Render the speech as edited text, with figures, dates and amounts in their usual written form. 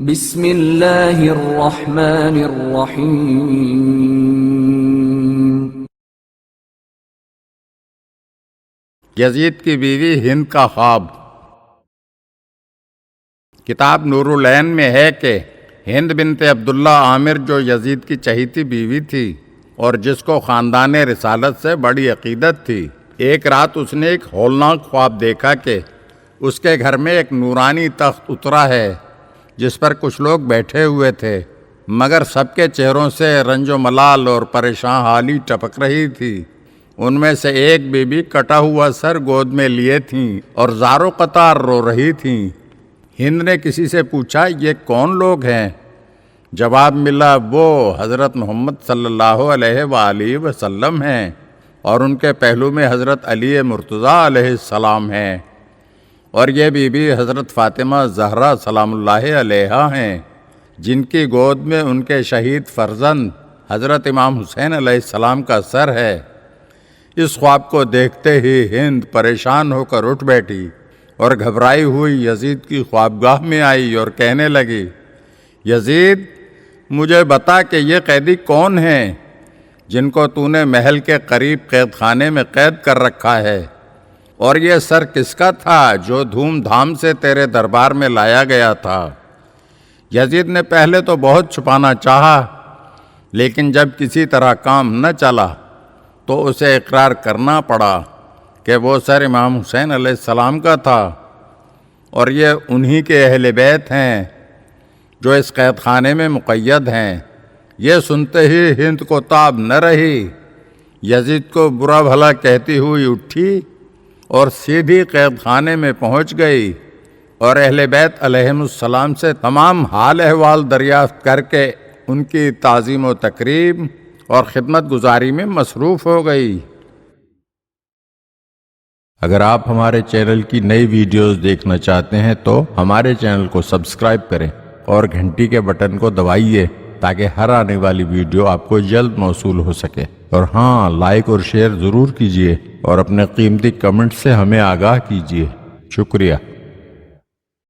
بسم اللہ الرحمن الرحیم۔ یزید کی بیوی ہند کا خواب۔ کتاب نور العین میں ہے کہ ہند بنت عبداللہ عامر جو یزید کی چہیتی بیوی تھی اور جس کو خاندان رسالت سے بڑی عقیدت تھی، ایک رات اس نے ایک ہولناک خواب دیکھا کہ اس کے گھر میں ایک نورانی تخت اترا ہے جس پر کچھ لوگ بیٹھے ہوئے تھے، مگر سب کے چہروں سے رنج و ملال اور پریشان حالی ٹپک رہی تھی۔ ان میں سے ایک بی بی کٹا ہوا سر گود میں لیے تھیں اور زار و قطار رو رہی تھیں۔ ہند نے کسی سے پوچھا، یہ کون لوگ ہیں؟ جواب ملا، وہ حضرت محمد صلی اللہ علیہ وآلہ وسلم ہیں اور ان کے پہلو میں حضرت علی مرتضیٰ علیہ السلام ہیں، اور یہ بی بی حضرت فاطمہ زہرا سلام اللہ علیہا ہیں جن کی گود میں ان کے شہید فرزند حضرت امام حسین علیہ السلام کا سر ہے۔ اس خواب کو دیکھتے ہی ہند پریشان ہو کر اٹھ بیٹھی اور گھبرائی ہوئی یزید کی خوابگاہ میں آئی اور کہنے لگی، یزید، مجھے بتا کہ یہ قیدی کون ہیں جن کو تو نے محل کے قریب قید خانے میں قید کر رکھا ہے، اور یہ سر کس کا تھا جو دھوم دھام سے تیرے دربار میں لایا گیا تھا؟ یزید نے پہلے تو بہت چھپانا چاہا، لیکن جب کسی طرح کام نہ چلا تو اسے اقرار کرنا پڑا کہ وہ سر امام حسین علیہ السلام کا تھا، اور یہ انہی کے اہل بیت ہیں جو اس قید خانے میں مقید ہیں۔ یہ سنتے ہی ہند کو تاب نہ رہی، یزید کو برا بھلا کہتی ہوئی اٹھی اور سیدھی قید خانے میں پہنچ گئی اور اہل بیت علیہم السلام سے تمام حال احوال دریافت کر کے ان کی تعظیم و تکریم اور خدمت گزاری میں مصروف ہو گئی۔ اگر آپ ہمارے چینل کی نئی ویڈیوز دیکھنا چاہتے ہیں تو ہمارے چینل کو سبسکرائب کریں اور گھنٹی کے بٹن کو دبائیے تاکہ ہر آنے والی ویڈیو آپ کو جلد موصول ہو سکے، اور ہاں، لائک اور شیئر ضرور کیجیے اور اپنے قیمتی کمنٹ سے ہمیں آگاہ کیجیے۔ شکریہ۔